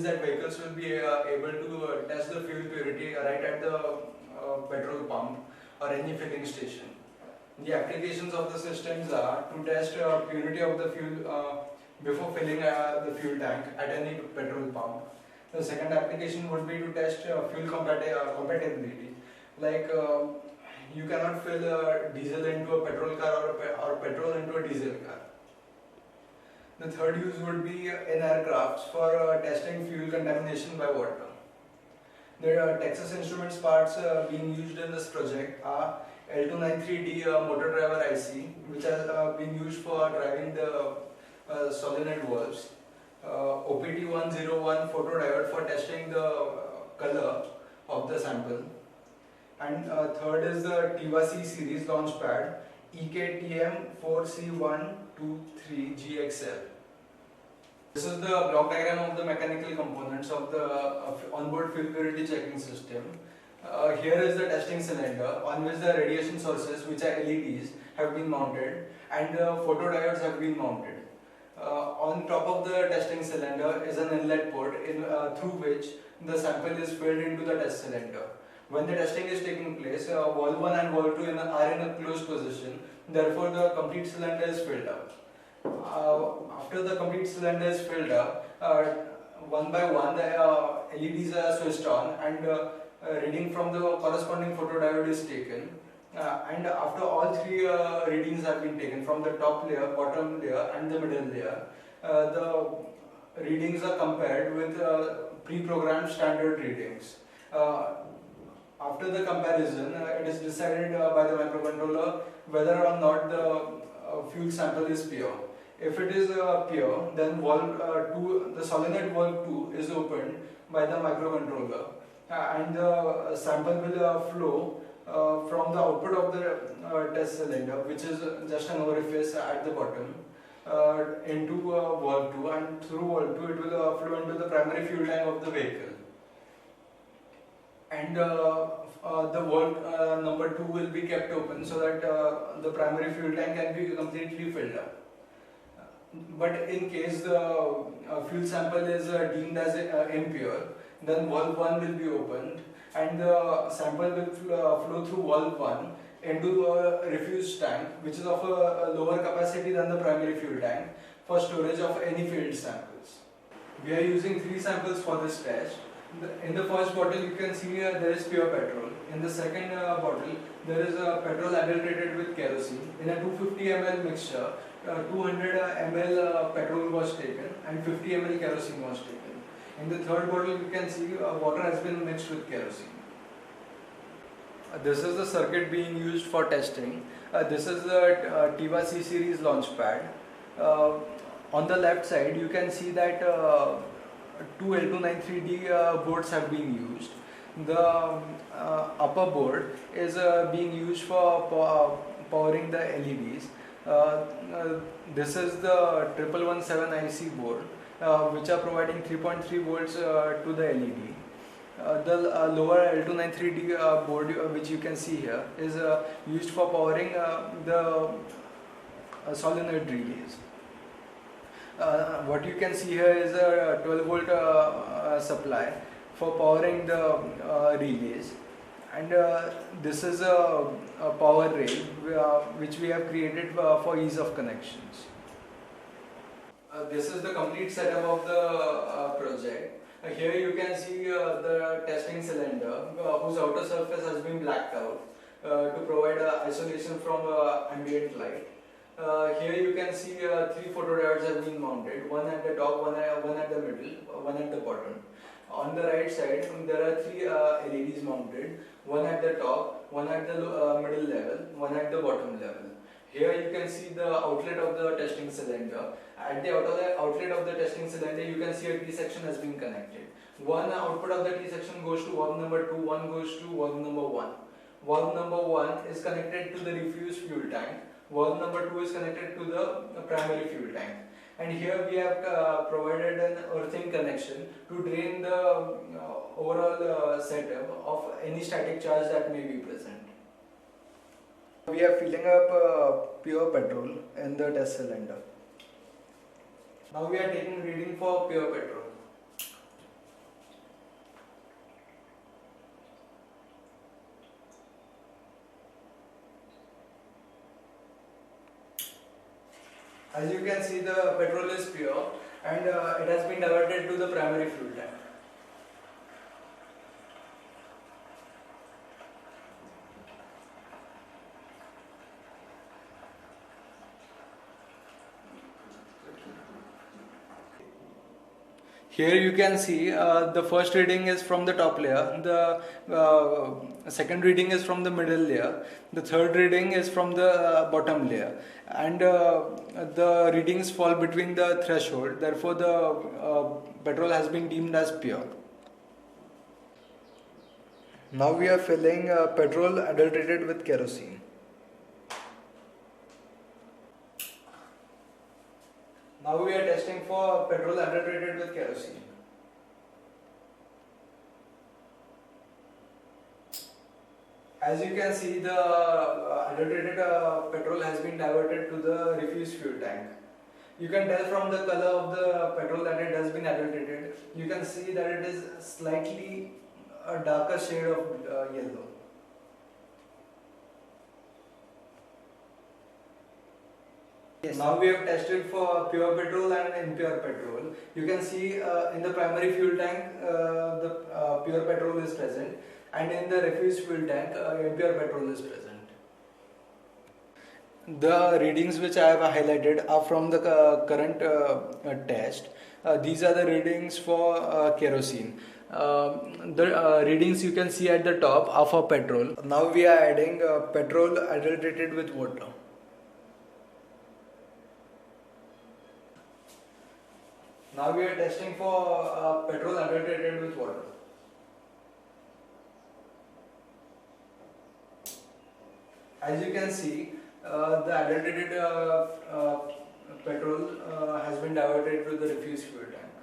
that vehicles will be able to test the fuel purity right at the petrol pump or any filling station. The applications of the systems are to test purity of the fuel before filling the fuel tank at any petrol pump. The second application would be to test fuel compatibility. Like you cannot fill diesel into a petrol car or petrol into a diesel car. The third use would be in aircrafts for testing fuel contamination by water. The Texas Instruments parts being used in this project are L293D motor driver IC, which has been used for driving the solenoid valves. OPT101 photodiode for testing the color of the sample. And third is the TIVA C series launch pad EKTM4C123GXL. This is the block diagram of the mechanical components of the onboard fuel purity checking system. Here is the testing cylinder on which the radiation sources, which are LEDs, have been mounted, and the photodiodes have been mounted. On top of the testing cylinder is an inlet port through which the sample is filled into the test cylinder. When the testing is taking place, valve 1 and valve 2 are in a closed position, therefore the complete cylinder is filled up. After the complete cylinder is filled up, one by one the LEDs are switched on and reading from the corresponding photodiode is taken. And after all three readings have been taken from the top layer, bottom layer and the middle layer, the readings are compared with pre-programmed standard readings. After the comparison, it is decided by the microcontroller whether or not the fuel sample is pure. If it is pure, then the solenoid valve 2 is opened by the microcontroller and the sample will flow from the output of the test cylinder, which is just an orifice at the bottom, into valve 2, and through valve 2 it will flow into the primary fuel tank of the vehicle. And the valve number 2 will be kept open so that the primary fuel tank can be completely filled up. But in case the fuel sample is deemed as impure, then valve 1 will be opened and the sample will flow through valve 1 into a refuse tank, which is of a lower capacity than the primary fuel tank, for storage of any failed samples. We are using 3 samples for this test. In the first bottle you can see there is pure petrol. In the second bottle there is petrol adulterated with kerosene. In a 250 ml mixture, 200 ml petrol was taken and 50 ml kerosene was taken. In the third bottle you can see water has been mixed with kerosene. This is the circuit being used for testing. This is the TIVA C series launch pad. On the left side you can see that 2 L293D boards have been used. The upper board is being used for powering the LEDs. This is the 1117 IC board, which are providing 3.3 volts to the LED. The lower L293D board, which you can see here, is used for powering the solenoid relays. What you can see here is a 12 volt supply for powering the relays, and this is a power rail which we have created for ease of connections. This is the complete setup of the project. Here you can see the testing cylinder whose outer surface has been blacked out to provide isolation from ambient light. Here you can see 3 photodiodes have been mounted, one at the top, one at the middle, one at the bottom. On the right side there are 3 LEDs mounted, one at the top, one at the middle level, one at the bottom level. Here you can see the outlet of the testing cylinder. At the outlet of the testing cylinder you can see a T-section has been connected. One output of the T-section goes to valve number 2, one goes to valve number 1. Valve number 1 is connected to the refuse fuel tank. Valve number 2 is connected to the primary fuel tank. And here we have provided an earthing connection to drain the overall setup of any static charge that may be present. We are filling up pure petrol in the test cylinder. Now we are taking reading for pure petrol. As you can see, the petrol is pure and it has been diverted to the primary fuel tank. Here you can see the first reading is from the top layer, the second reading is from the middle layer, the third reading is from the bottom layer, and the readings fall between the threshold, therefore the petrol has been deemed as pure. Now we are filling petrol adulterated with kerosene. Now we are testing for petrol adulterated with kerosene. As you can see, the adulterated petrol has been diverted to the refuse fuel tank. You can tell from the color of the petrol that it has been adulterated. You can see that it is slightly a darker shade of yellow. Yes. Now we have tested for pure petrol and impure petrol. You can see in the primary fuel tank the pure petrol is present, and in the refuse fuel tank impure petrol is present. The readings which I have highlighted are from the current test. These are the readings for kerosene. The readings you can see at the top are for petrol. Now we are adding petrol adulterated with water. Now we are testing for petrol adulterated with water. As you can see, the adulterated petrol has been diverted to the refuse fuel tank.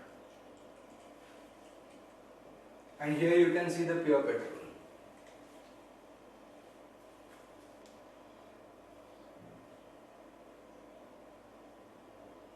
And here you can see the pure petrol.